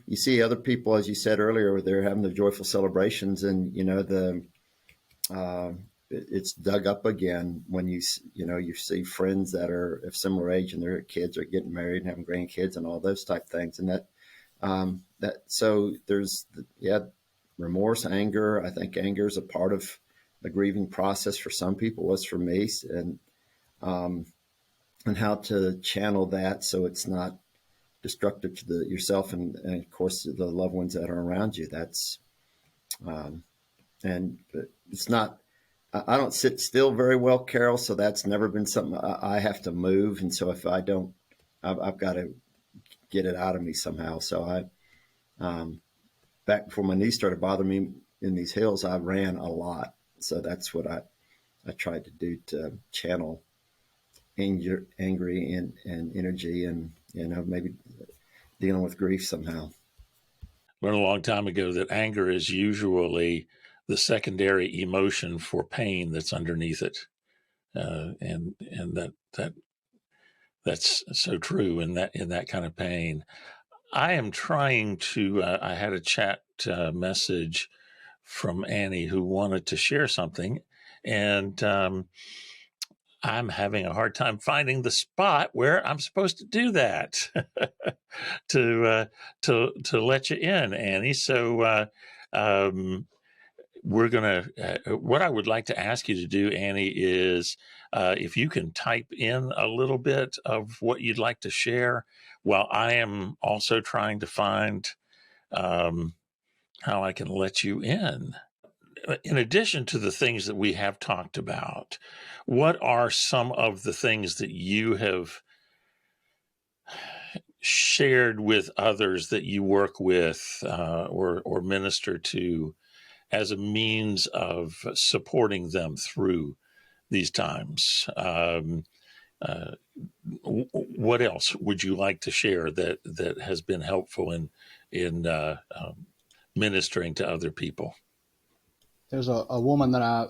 S4: you see other people, as you said earlier, they're having their joyful celebrations, and it's dug up again when you see friends that are of similar age and their kids are getting married and having grandkids and all those type things, and so there's remorse, anger. I think anger is a part of the grieving process for some people. Was for me, and and how to channel that so it's not destructive to yourself and of course the loved ones that are around you. That's and it's not. I don't sit still very well, Carol. So that's never been something I have to move, and so if I don't, I've got to get it out of me somehow. So back before my knees started bothering me in these hills, I ran a lot. So that's what I tried to do to channel angry and energy and, maybe dealing with grief somehow.
S1: Learned a long time ago that anger is usually the secondary emotion for pain that's underneath it. And that's so true in that kind of pain. I am trying to, I had a chat message from Annie who wanted to share something, and I'm having a hard time finding the spot where I'm supposed to do that to let you in, Annie. So we're gonna. What I would like to ask you to do, Annie, is if you can type in a little bit of what you'd like to share, while I am also trying to find how I can let you in. In addition to the things that we have talked about, what are some of the things that you have shared with others that you work with or minister to as a means of supporting them through these times? What else would you like to share that has been helpful in ministering to other people?
S2: There's a woman that I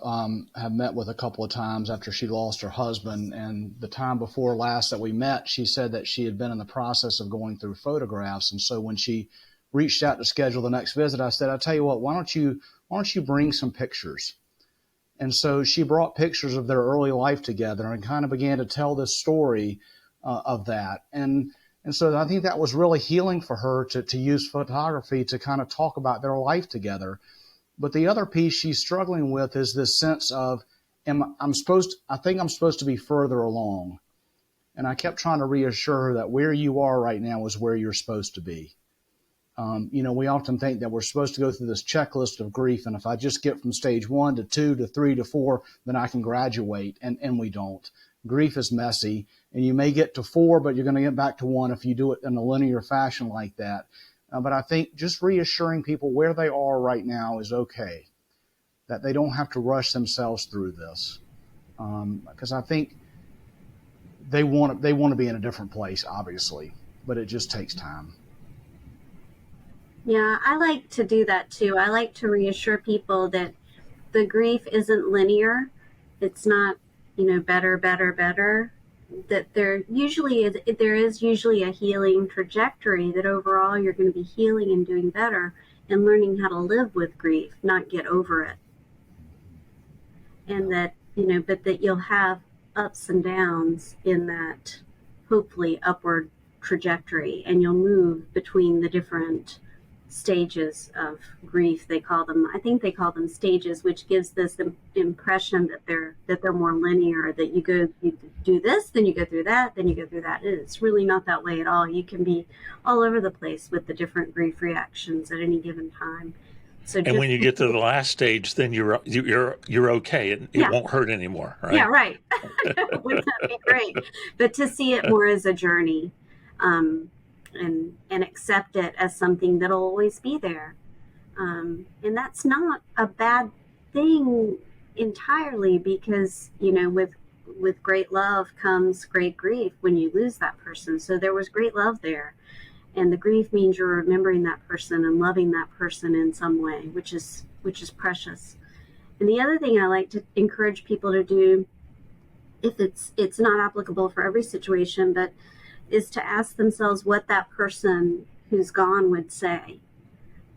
S2: have met with a couple of times after she lost her husband. And the time before last that we met, she said that she had been in the process of going through photographs. And so when she reached out to schedule the next visit, I said, I'll tell you what, why don't you bring some pictures? And so she brought pictures of their early life together and kind of began to tell this story of that. And so I think that was really healing for her to use photography to kind of talk about their life together. But the other piece she's struggling with is this sense of, I think I'm supposed to be further along. And I kept trying to reassure her that where you are right now is where you're supposed to be. We often think that we're supposed to go through this checklist of grief. And if I just get from stage 1 to 2 to 3 to 4, then I can graduate. And we don't. Grief is messy. And you may get to 4, but you're going to get back to 1 if you do it in a linear fashion like that. But I think just reassuring people where they are right now is okay, that they don't have to rush themselves through this. Because I think they want to be in a different place, obviously, but it just takes time.
S5: Yeah, I like to do that too. I like to reassure people that the grief isn't linear. It's not, better, better, better. That there is usually a healing trajectory, that overall you're going to be healing and doing better and learning how to live with grief, not get over it. And that, but that you'll have ups and downs in that hopefully upward trajectory, and you'll move between the different stages of grief. I think they call them stages, which gives this impression that they're more linear, that you do this, then you go through that, then you go through that. And it's really not that way at all. You can be all over the place with the different grief reactions at any given time.
S1: And when you get to the last stage, then you're okay. It won't hurt anymore, right?
S5: Yeah, right. Wouldn't that be great? But to see it more as a journey, and accept it as something that'll always be there. And that's not a bad thing entirely, because, with great love comes great grief when you lose that person. So there was great love there. And the grief means you're remembering that person and loving that person in some way, which is precious. And the other thing I like to encourage people to do, if it's not applicable for every situation, but is to ask themselves what that person who's gone would say.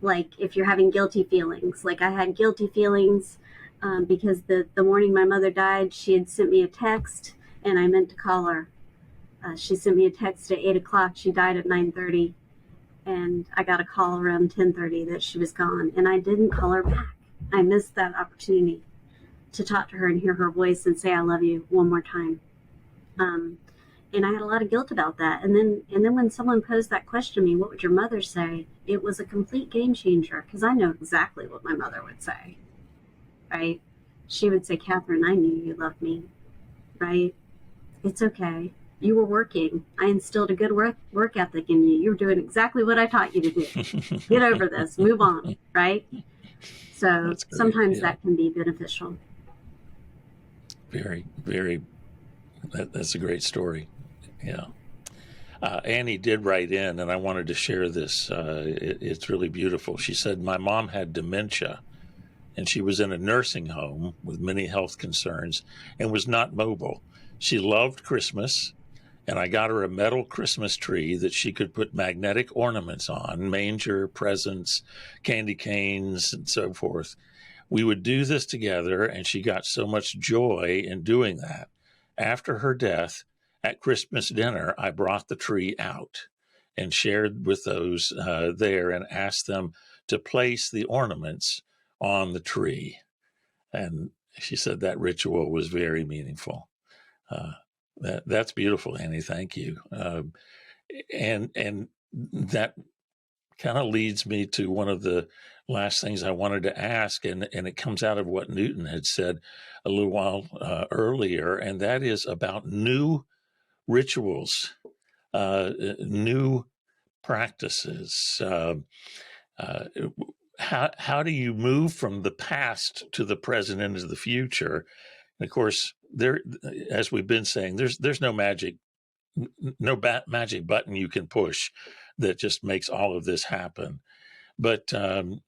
S5: Like if you're having guilty feelings, like I had guilty feelings because the morning my mother died, she had sent me a text and I meant to call her. She sent me a text at 8 o'clock. She died at 9:30, and I got a call around 10:30 that she was gone, and I didn't call her back. I missed that opportunity to talk to her and hear her voice and say I love you one more time. And I had a lot of guilt about that. And then when someone posed that question to me, what would your mother say? It was a complete game changer, because I know exactly what my mother would say, right? She would say, Catherine, I knew you loved me, right? It's okay. You were working. I instilled a good work ethic in you. You're doing exactly what I taught you to do. Get over this, move on, right? So sometimes that can be beneficial.
S1: Very, very, that's a great story. Yeah. Annie did write in, and I wanted to share this. It's really beautiful. She said, my mom had dementia, and she was in a nursing home with many health concerns and was not mobile. She loved Christmas, and I got her a metal Christmas tree that she could put magnetic ornaments on, manger, presents, candy canes, and so forth. We would do this together, and she got so much joy in doing that. After her death, at Christmas dinner, I brought the tree out and shared with those there and asked them to place the ornaments on the tree. And she said that ritual was very meaningful. That's beautiful, Annie. Thank you. And that kind of leads me to one of the last things I wanted to ask, and it comes out of what Newton had said a little while earlier, and that is about new rituals, new practices. How do you move from the past to the present into the future? And of course, there, as we've been saying, there's no magic button you can push that just makes all of this happen. But how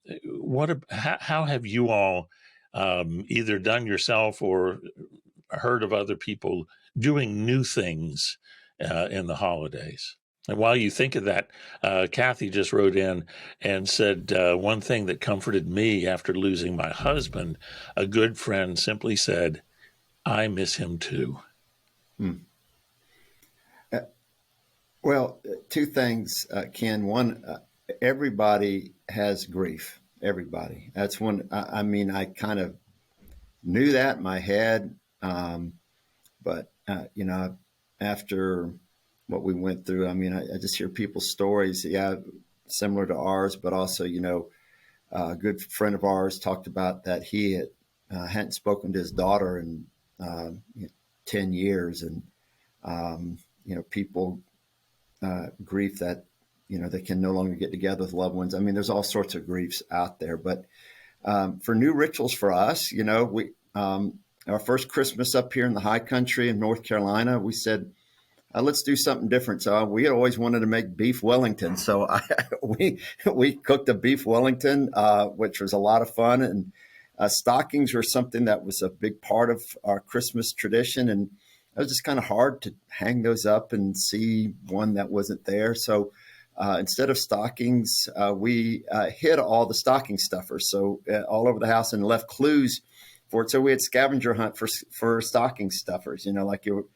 S1: have you all either done yourself or heard of other people doing new things in the holidays? And while you think of that, Kathy just wrote in and said, one thing that comforted me after losing my husband, a good friend simply said, I miss him too.
S4: Well, two things, Ken. One, everybody has grief. Everybody. That's one. I mean, I kind of knew that in my head, but after what we went through, I mean, I just hear people's stories. Yeah, similar to ours, but also, a good friend of ours talked about that he hadn't spoken to his daughter in 10 years, and people. Grief that they can no longer get together with loved ones. I mean, there's all sorts of griefs out there, but for new rituals for us, we our first Christmas up here in the high country in North Carolina, we said, let's do something different. So we had always wanted to make beef Wellington, so we cooked a beef Wellington, which was a lot of fun, and stockings were something that was a big part of our Christmas tradition, and it was just kind of hard to hang those up and see one that wasn't there. So instead of stockings, we hid all the stocking stuffers, so all over the house, and left clues for it. So we had scavenger hunt for stocking stuffers. Like you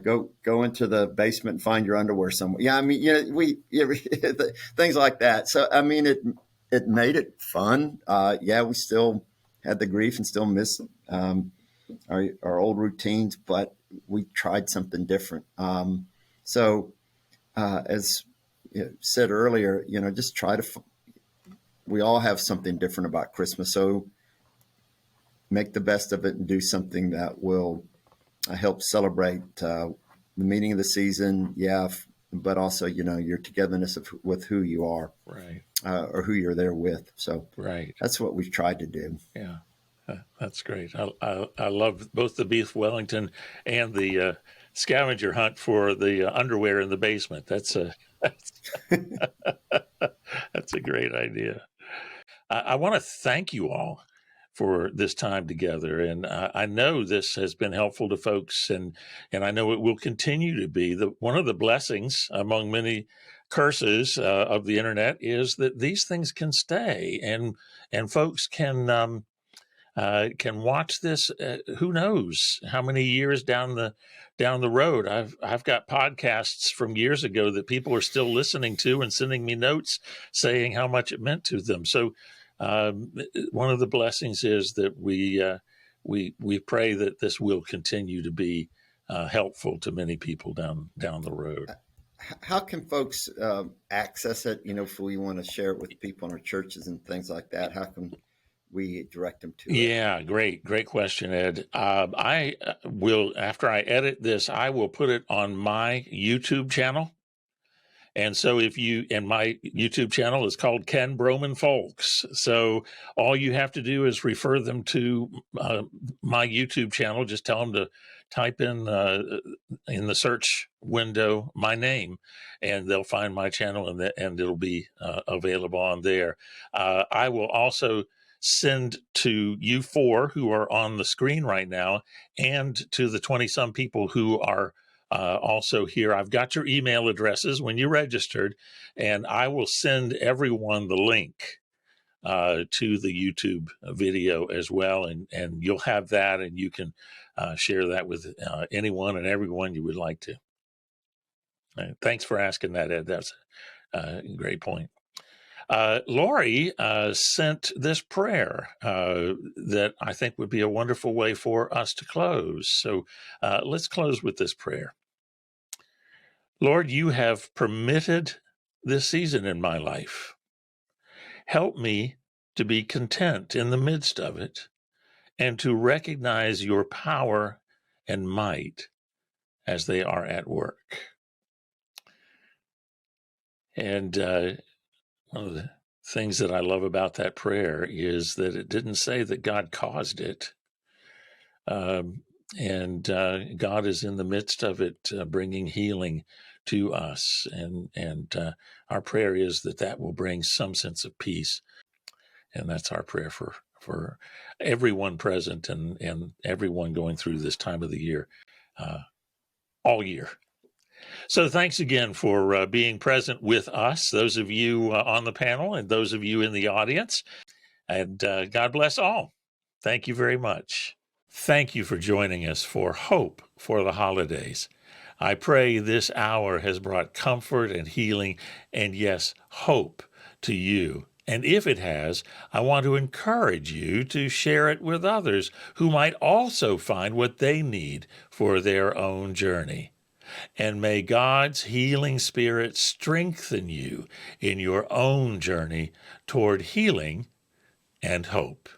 S4: go into the basement and find your underwear somewhere. Yeah, I mean, things like that. So I mean, it made it fun. We still had the grief and still miss our old routines, but we tried something different. As said earlier, just try to. We all have something different about Christmas, so make the best of it and do something that will help celebrate the meaning of the season. Yeah, but also your togetherness with who you are,
S1: right,
S4: or who you're there with. So
S1: right,
S4: that's what we've tried to do.
S1: Yeah. That's great. I love both the beef Wellington and the scavenger hunt for the underwear in the basement. That's a great idea. I want to thank you all for this time together, and I know this has been helpful to folks, and I know it will continue to be. One of the blessings among many curses of the internet is that these things can stay, and folks can watch this. Who knows how many years down the road? I've got podcasts from years ago that people are still listening to and sending me notes saying how much it meant to them. So one of the blessings is that we pray that this will continue to be helpful to many people down the road.
S4: How can folks access it? If we want to share it with people in our churches and things like that, how can we direct them to it?
S1: Yeah, great question, Ed. I will, after I edit this, I will put it on my YouTube channel. And so and my YouTube channel is called Ken Broman-Fulks. So all you have to do is refer them to my YouTube channel. Just tell them to type in the search window my name, and they'll find my channel, and it'll be available on there. I will also send to you four who are on the screen right now, and to the 20-some people who are also here. I've got your email addresses when you registered, and I will send everyone the link to the YouTube video as well, and you'll have that, and you can share that with anyone and everyone you would like to. Thanks for asking that, Ed. That's a great point. Lori sent this prayer that I think would be a wonderful way for us to close. So let's close with this prayer. Lord, you have permitted this season in my life. Help me to be content in the midst of it and to recognize your power and might as they are at work. And one of the things that I love about that prayer is that it didn't say that God caused it. And God is in the midst of it, bringing healing to us. And our prayer is that will bring some sense of peace. And that's our prayer for everyone present and everyone going through this time of the year, all year. So thanks again for being present with us, those of you on the panel and those of you in the audience. And God bless all. Thank you very much. Thank you for joining us for Hope for the Holidays. I pray this hour has brought comfort and healing and, yes, hope to you. And if it has, I want to encourage you to share it with others who might also find what they need for their own journey. And may God's healing spirit strengthen you in your own journey toward healing and hope.